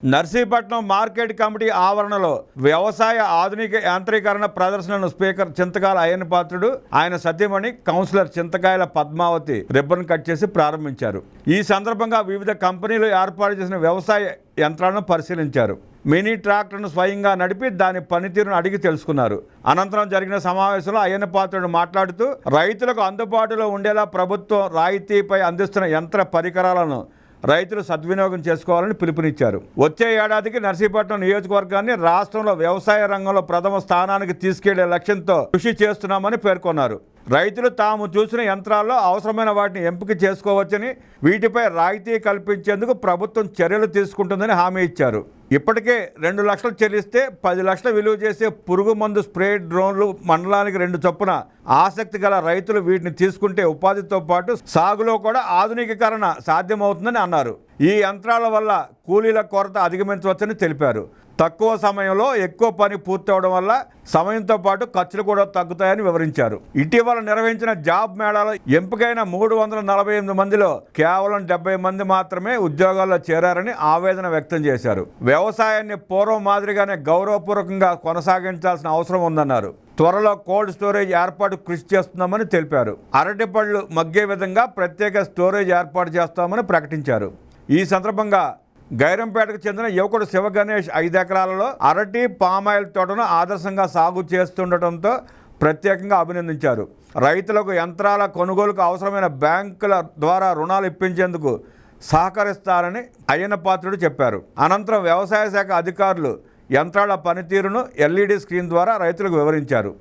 Narsipatnam market committee ఆవరణలో వ్యవసాయ ఆధునిక యాంత్రీకరణ ప్రదర్శనను స్పీకర్ చింతకాయల అయ్యన్న పాత్రుడు ఆయన సతీమణి కౌన్సిలర్ చింతకాయల పద్మావతి రిబ్బన్ కట్ చేసి ప్రారంభించారు. ఈ సందర్భంగా వివిధ కంపెనీలు ఏర్పాటు చేసిన వ్యవసాయ యంత్రాలను పరిశీలించారు. మినీ ట్రాక్టర్ను స్వయంగా నడిపి దాని పనితీరును అడిగి తెలుసుకున్నారు. అనంతరం జరిగిన సమావేశంలో అయ్యన్న పాత్రుడు మాట్లాడుతూ రైతులకు అందుబాటులో ఉండేలా ప్రభుత్వం రాయితీపై అందిస్తున్న యంత్ర పరికరాలను రైతులు సద్వినియోగం చేసుకోవాలని పిలుపునిచ్చారు. వచ్చే ఏడాదికి నర్సీపట్నం నియోజకవర్గాన్ని రాష్ట్రంలో వ్యవసాయ రంగంలో ప్రథమ స్థానానికి తీసుకెళ్లే లక్ష్యంతో కృషి చేస్తున్నామని పేర్కొన్నారు. రైతులు తాము చూసిన యంత్రాల్లో అవసరమైన వాటిని ఎంపిక చేసుకోవచ్చని, వీటిపై రాయితీ కల్పించేందుకు ప్రభుత్వం చర్యలు తీసుకుంటుందని హామీ ఇచ్చారు. ఇప్పటికే 2 లక్షలు చెల్లిస్తే 10 లక్షలు విలువ చేసే పురుగు మందు స్ప్రే డ్రోన్లు మండలానికి 2 చొప్పున ఆసక్తి గల రైతులు వీటిని తీసుకుంటే ఉపాధితో పాటు సాగులో కూడా ఆధునికీకరణ సాధ్యమవుతుందని అన్నారు. ఈ యంత్రాల వల్ల కూలీల కొరత అధిగమించవచ్చని తెలిపారు. తక్కువ సమయంలో ఎక్కువ పని పూర్తవడం వల్ల సమయంతో పాటు ఖర్చులు కూడా తగ్గుతాయని వివరించారు. ఇటీవల నిర్వహించిన జాబ్ మేళాలో ఎంపికైన 348 మందిలో కేవలం 70 మంది మాత్రమే ఉద్యోగాల్లో చేరారని ఆవేదన వ్యక్తం చేశారు. వ్యవసాయాన్ని పూర్వం మాదిరిగానే గౌరవపూర్వకంగా కొనసాగించాల్సిన అవసరం ఉందన్నారు. త్వరలో కోల్డ్ స్టోరేజ్ ఏర్పాటు కృషి చేస్తున్నామని తెలిపారు. అరటిపళ్ళు మగ్గే విధంగా ప్రత్యేక స్టోరేజ్ ఏర్పాటు చేస్తామని ప్రకటించారు. ఈ సందర్భంగా గైరంపేటకు చెందిన యువకుడు శివగణేష్ 5 ఎకరాలలో అరటి పామాయిల్ తోటను ఆదర్శంగా సాగు చేస్తుండటంతో ప్రత్యేకంగా అభినందించారు. రైతులకు యంత్రాల కొనుగోలుకు అవసరమైన బ్యాంకుల ద్వారా రుణాలు ఇప్పించేందుకు సహకరిస్తారని అయ్యన్న పాత్రుడు చెప్పారు. అనంతరం వ్యవసాయ శాఖ అధికారులు యంత్రాల పనితీరును LED స్క్రీన్ ద్వారా రైతులకు వివరించారు.